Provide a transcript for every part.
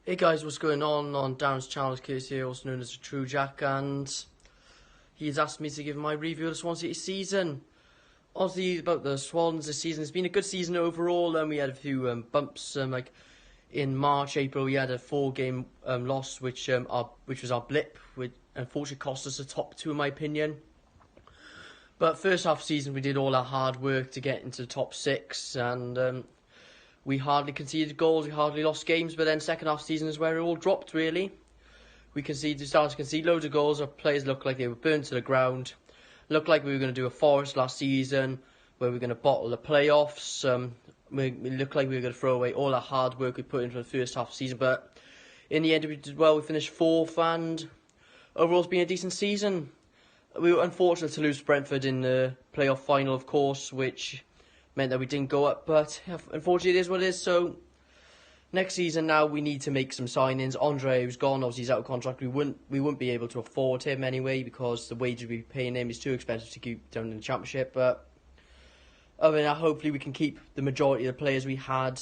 Hey guys, what's going on Darren's channel? It's Curtis here, also known as the True Jack, and he's asked me to give my review of the Swansea season. Obviously, about the Swans this season, it's been a good season overall, and we had a few bumps. Like in March, April, we had a 4-game loss, which was our blip, which unfortunately cost us the top two, in my opinion. But first half of the season, we did all our hard work to get into the top six, and we hardly conceded goals, we hardly lost games, but then second half season is where it all dropped, really. We started to concede loads of goals, our players looked like they were burned to the ground. Looked like we were going to do a Forest last season, where we were going to bottle the playoffs. We looked like we were going to throw away all our hard work we put into the first half of the season, but in the end we did well. We finished 4th, and overall it's been a decent season. We were unfortunate to lose to Brentford in the playoff final, of course, which meant that we didn't go up, but unfortunately it is what it is. So next season now we need to make some signings. Andre, who's gone, obviously he's out of contract. We wouldn't be able to afford him anyway, because the wages we're paying him is too expensive to keep down in the Championship. But other than that, hopefully we can keep the majority of the players we had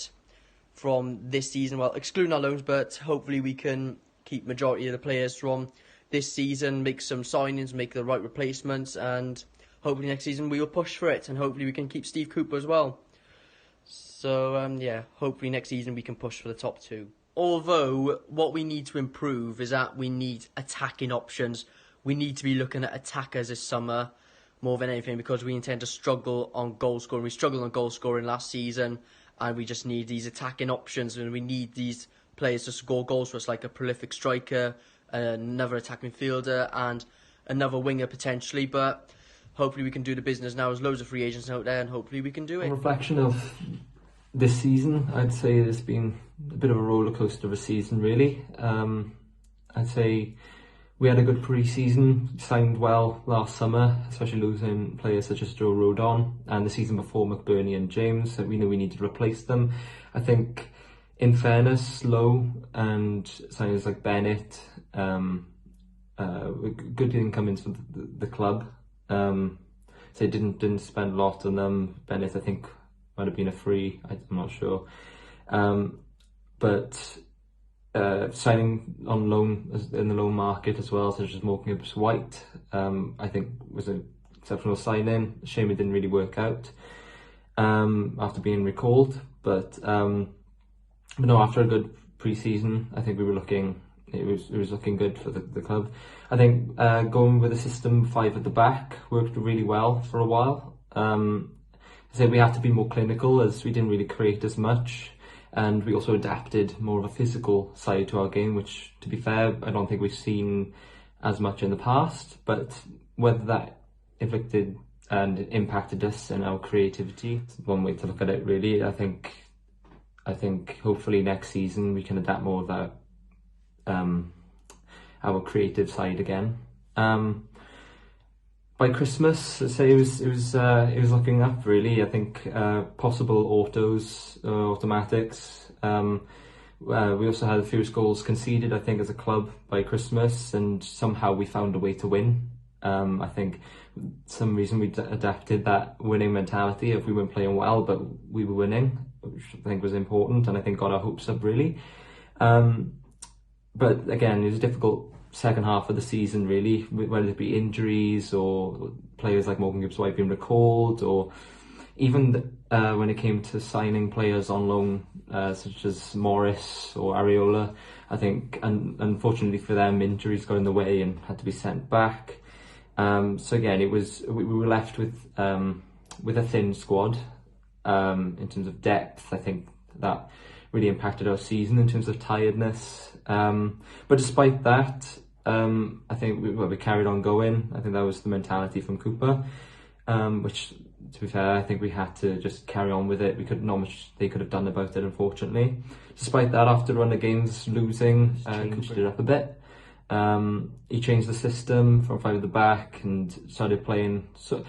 from this season, well, excluding our loans, but hopefully we can keep majority of the players from this season, make some signings, make the right replacements, and hopefully next season we will push for it, and hopefully we can keep Steve Cooper as well. So, yeah, hopefully next season we can push for the top two. Although, what we need to improve is that we need attacking options. We need to be looking at attackers this summer more than anything, because we intend to struggle on goal scoring. We struggled on goal scoring last season, and we just need these attacking options, and we need these players to score goals for us, like a prolific striker, another attacking midfielder, and another winger potentially. But hopefully we can do the business now. There's loads of free agents out there, and hopefully we can do it. On reflection of this season, I'd say it's been a bit of a roller coaster of a season, really. I'd say we had a good pre-season, signed well last summer, especially losing players such as Joe Rodon, and the season before McBurney and James, so we knew we needed to replace them. I think, in fairness, Lowe and signings like Bennett, good incomings for the club. So they didn't spend a lot on them. Bennett, I think, might have been a free, I'm not sure. But signing on loan in the loan market as well, such as Morgan Gibbs-White, I think was an exceptional signing. Shame it didn't really work out after being recalled. But no, after a good pre-season, I think we were looking. It was looking good for the club. I think going with a system 5 at the back worked really well for a while. I say we had to be more clinical, as we didn't really create as much, and we also adapted more of a physical side to our game, which, to be fair, I don't think we've seen as much in the past. But whether that affected and impacted us and our creativity, it's one way to look at it, really. I think hopefully next season we can adapt more of that. Our creative side again. By Christmas, I'd say it was looking up, really. I think possible automatics. We also had the fewest goals conceded, I think, as a club by Christmas, and somehow we found a way to win. I think some reason we adapted that winning mentality of we weren't playing well, but we were winning, which I think was important, and I think got our hopes up, really. But again, it was a difficult second half of the season, really, whether it be injuries or players like Morgan Gibbs-White being recalled, or even when it came to signing players on loan, such as Morris or Areola. I think, and unfortunately for them, injuries got in the way and had to be sent back. So again, we were left with a thin squad in terms of depth. I think that really impacted our season in terms of tiredness. But despite that, I think we carried on going. I think that was the mentality from Cooper, which, to be fair, I think we had to just carry on with it. Not much they could have done about it, unfortunately. Despite that, after a run of games losing, Cooper did it up a bit. He changed the system from 5 at the back and started playing sort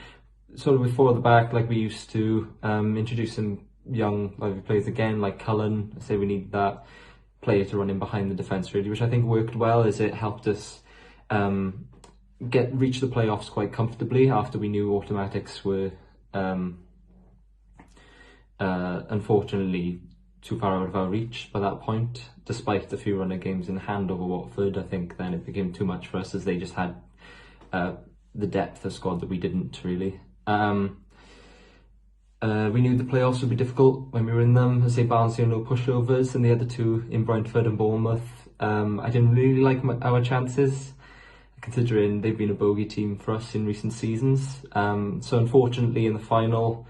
of with 4 at the back like we used to, introduce some young lively players again, like Cullen. I say we need that player to run in behind the defence, really, which I think worked well, as it helped us reach the playoffs quite comfortably after we knew automatics were unfortunately too far out of our reach by that point. Despite a few runner games in hand over Watford, I think then it became too much for us as they just had the depth of squad that we didn't really. We knew the playoffs would be difficult when we were in them. I say Barnsley no pushovers, and the other two in Brentford and Bournemouth. I didn't really like our chances, considering they've been a bogey team for us in recent seasons. So unfortunately in the final,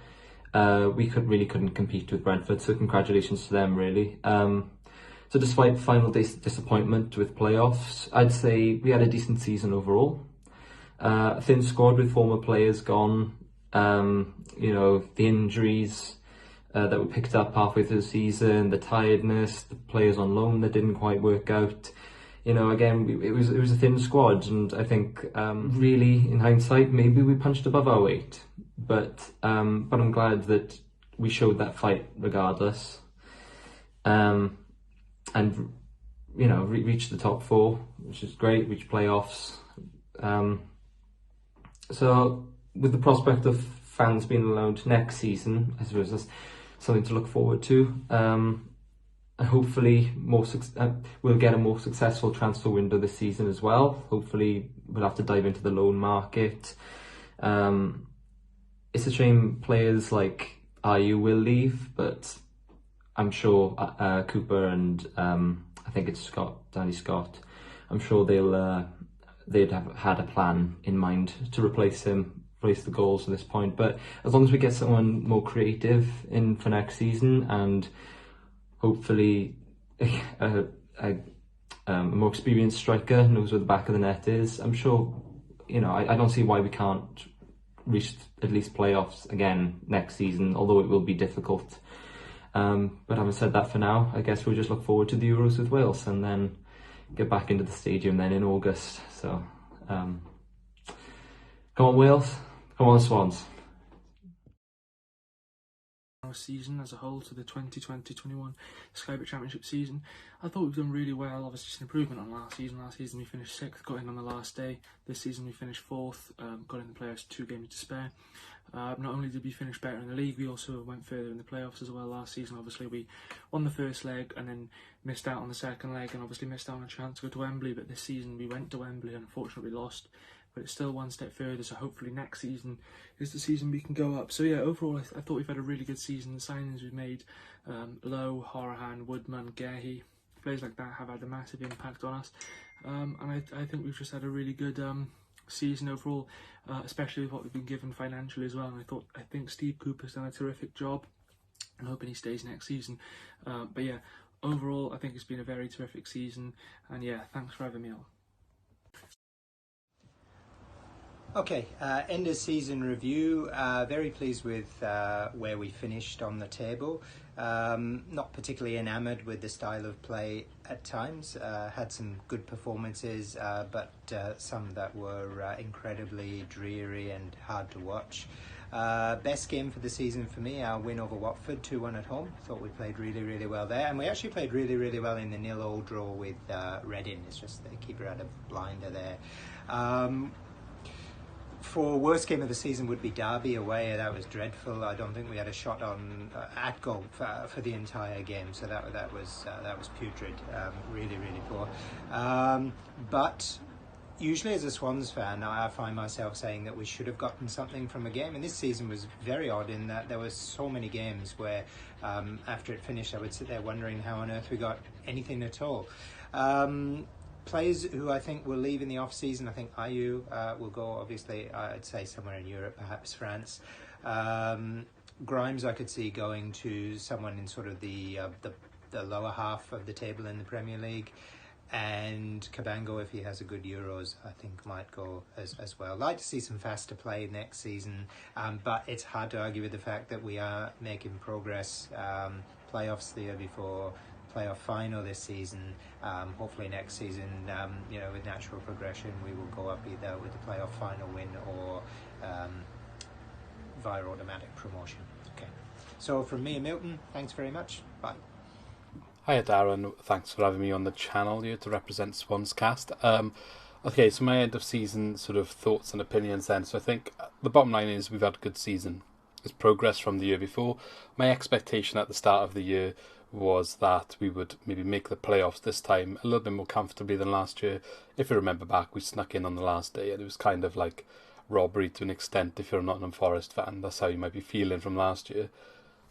we couldn't compete with Brentford, so congratulations to them really. So despite final disappointment with playoffs, I'd say we had a decent season overall. A thin squad with former players gone, the injuries that were picked up halfway through the season, the tiredness, the players on loan that didn't quite work out. Again, it was a thin squad, and I think really in hindsight maybe we punched above our weight, but I'm glad that we showed that fight regardless, and reached the top four, which is great. Reached playoffs, so with the prospect of fans being allowed next season, I suppose that's something to look forward to. Hopefully we'll get a more successful transfer window this season as well. Hopefully we'll have to dive into the loan market. It's a shame players like Ayew will leave, but I'm sure Cooper and I think it's Danny Scott, I'm sure they'd have had a plan in mind to replace the goals at this point. But as long as we get someone more creative in for next season, and hopefully a more experienced striker knows where the back of the net is, I'm sure, I don't see why we can't reach at least playoffs again next season, although it will be difficult. But having said that, for now, I guess we'll just look forward to the Euros with Wales and then get back into the stadium then in August. So come on Wales, come on Swans. Our season as a whole, to the 2020-21 Sky Bet Championship season, I thought we've done really well. Obviously just an improvement on last season. Last season we finished 6th, got in on the last day. This season we finished 4th, got in the playoffs 2 games to spare. Not only did we finish better in the league, we also went further in the playoffs as well. Last season obviously we won the first leg and then missed out on the second leg, and obviously missed out on a chance to go to Wembley. But this season we went to Wembley and unfortunately lost, but it's still one step further, so hopefully next season is the season we can go up. So yeah, overall I thought we've had a really good season. The signings we've made, Lowe, Horahan, Woodman, Gehi, players like that have had a massive impact on us, and I think we've just had a really good season overall, especially with what we've been given financially as well. And I think Steve Cooper's done a terrific job. I'm hoping he stays next season, but yeah, overall I think it's been a very terrific season, and yeah, thanks for having me on. Okay, end of season review. Very pleased with where we finished on the table. Not particularly enamoured with the style of play at times. Had some good performances, but some that were incredibly dreary and hard to watch. Best game for the season for me, our win over Watford, 2-1 at home. Thought we played really, really well there. And we actually played really, really well in the 0-0 draw with Reading. It's just the keeper had a blinder there. For worst game of the season would be Derby away. That was dreadful. I don't think we had a shot on at goal for the entire game. So that was putrid. Really, really poor. But usually as a Swans fan, I find myself saying that we should have gotten something from a game. And this season was very odd in that there were so many games where after it finished, I would sit there wondering how on earth we got anything at all. Players who I think will leave in the off-season, I think Ayew will go, obviously, I'd say somewhere in Europe, perhaps France. Grimes I could see going to someone in sort of the lower half of the table in the Premier League. And Cabango, if he has a good Euros, I think might go as well. I'd like to see some faster play next season, but it's hard to argue with the fact that we are making progress. Playoffs the year before, playoff final this season. Hopefully next season, with natural progression, we will go up either with the playoff final win or via automatic promotion. Okay. So from me and Milton, thanks very much. Bye. Hiya Darren, thanks for having me on the channel here to represent Swanscast. Okay, so my end of season sort of thoughts and opinions then. So I think the bottom line is we've had a good season. It's progress from the year before. My expectation at the start of the year was that we would maybe make the playoffs this time a little bit more comfortably than last year. If you remember back, we snuck in on the last day, and it was kind of like robbery to an extent if you're a Nottingham Forest fan. That's how you might be feeling from last year.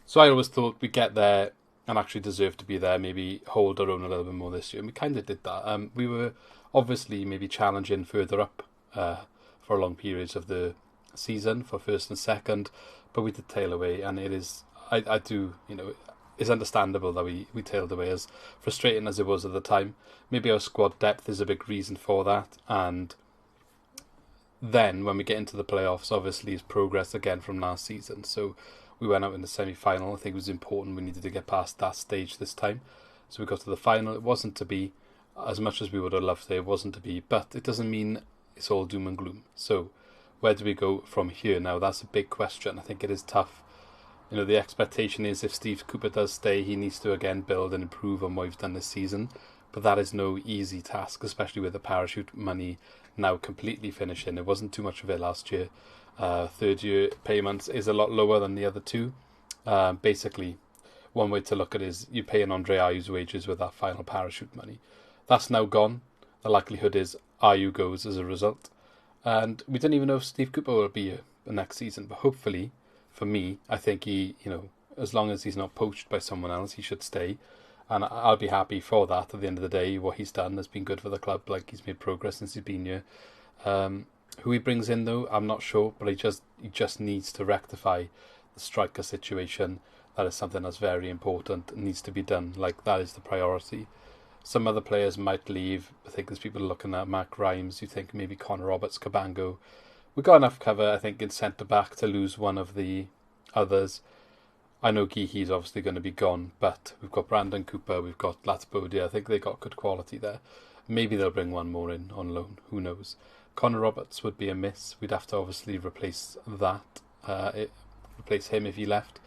So I always thought we'd get there and actually deserve to be there, maybe hold our own a little bit more this year. And we kind of did that. We were obviously maybe challenging further up for long periods of the season for first and second, but we did tail away, and it is, I do, it's understandable that we tailed away, as frustrating as it was at the time. Maybe our squad depth is a big reason for that, and then when we get into the playoffs, obviously it's progress again from last season. So we went out in the semi-final. I think it was important. We needed to get past that stage this time. So we got to the final. It wasn't to be, as much as we would have loved it wasn't to be, but it doesn't mean it's all doom and gloom. So where do we go from here? Now, that's a big question. I think it is tough. The expectation is if Steve Cooper does stay, he needs to again build and improve on what we've done this season. But that is no easy task, especially with the parachute money now completely finishing. It wasn't too much of it last year. Third year payments is a lot lower than the other two. Basically, one way to look at it is you pay an Andre Ayew's wages with that final parachute money. That's now gone. The likelihood is Ayew goes as a result. And we don't even know if Steve Cooper will be here the next season. But hopefully, for me, I think he, as long as he's not poached by someone else, he should stay. And I'll be happy for that. At the end of the day, what he's done has been good for the club. Like, he's made progress since he's been here. Who he brings in, though, I'm not sure. But he just needs to rectify the striker situation. That is something that's very important. It needs to be done. Like, that is the priority. Some other players might leave. I think there's people looking at Mac Grimes. You think maybe Connor Roberts, Cabango. We've got enough cover, I think, in centre-back to lose one of the others. I know Geehy's obviously going to be gone, but we've got Brandon Cooper, we've got Latbodia. I think they got good quality there. Maybe they'll bring one more in on loan. Who knows? Connor Roberts would be a miss. We'd have to obviously replace that. Replace him if he left.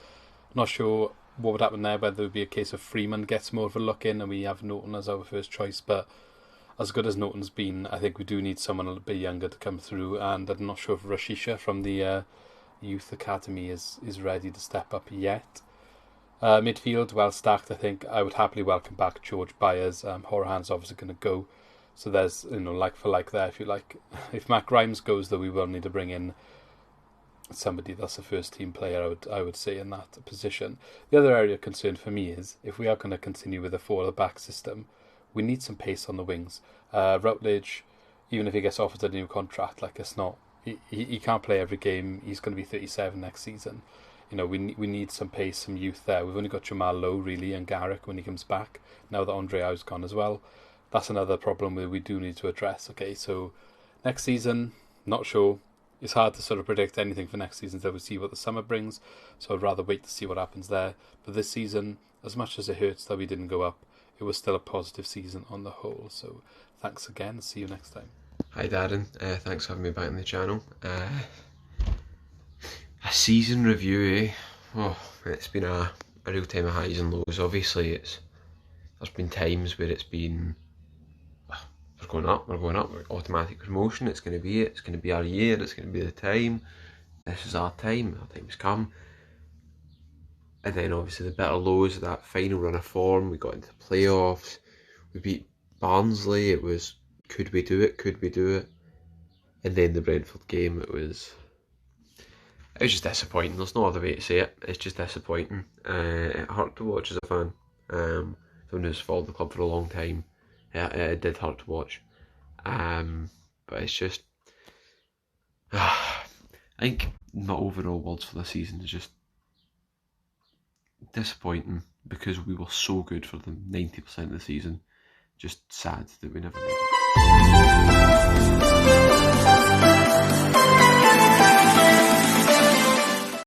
Not sure what would happen there, whether it would be a case of Freeman gets more of a look in and we have Norton as our first choice. But as good as Norton's been, I think we do need someone a little bit younger to come through. And I'm not sure if Rashisha from the Youth Academy is ready to step up yet. Midfield, well stacked, I think. I would happily welcome back George Byers. Horahan's obviously going to go. So there's, like for like there, if you like. If Mac Grimes goes, though, we will need to bring in somebody that's a first team player, I would say, in that position. The other area of concern for me is if we are going to continue with a 4 at the back system, we need some pace on the wings. Routledge, even if he gets offered a new contract, like it's not, he can't play every game. He's going to be 37 next season. We need some pace, some youth there. We've only got Jamal Lowe really and Garrick when he comes back. Now that Andre Ayew's gone as well, that's another problem that we do need to address. Okay, so next season, not sure. It's hard to sort of predict anything for next season until we see what the summer brings. So I'd rather wait to see what happens there. But this season, as much as it hurts that we didn't go up, it was still a positive season on the whole. So thanks again. See you next time. Hi Darren, thanks for having me back on the channel. A season review, eh? Oh, it's been a real time of highs and lows. Obviously, there's been times where it's been we're going up, automatic promotion. It's going to be it. It's going to be our year. It's going to be the time. This is our time. Our time's come. And then obviously the bitter lows of that final run of form. We got into the playoffs. We beat Barnsley. It was, could we do it? Could we do it? And then the Brentford game, it was just disappointing. There's no other way to say it. It's just disappointing. It hurt to watch as a fan. Someone who's followed the club for a long time. It did hurt to watch. But it's just, I think my overall words for the season is just disappointing because we were so good for the 90% of the season. Just sad that we never made it.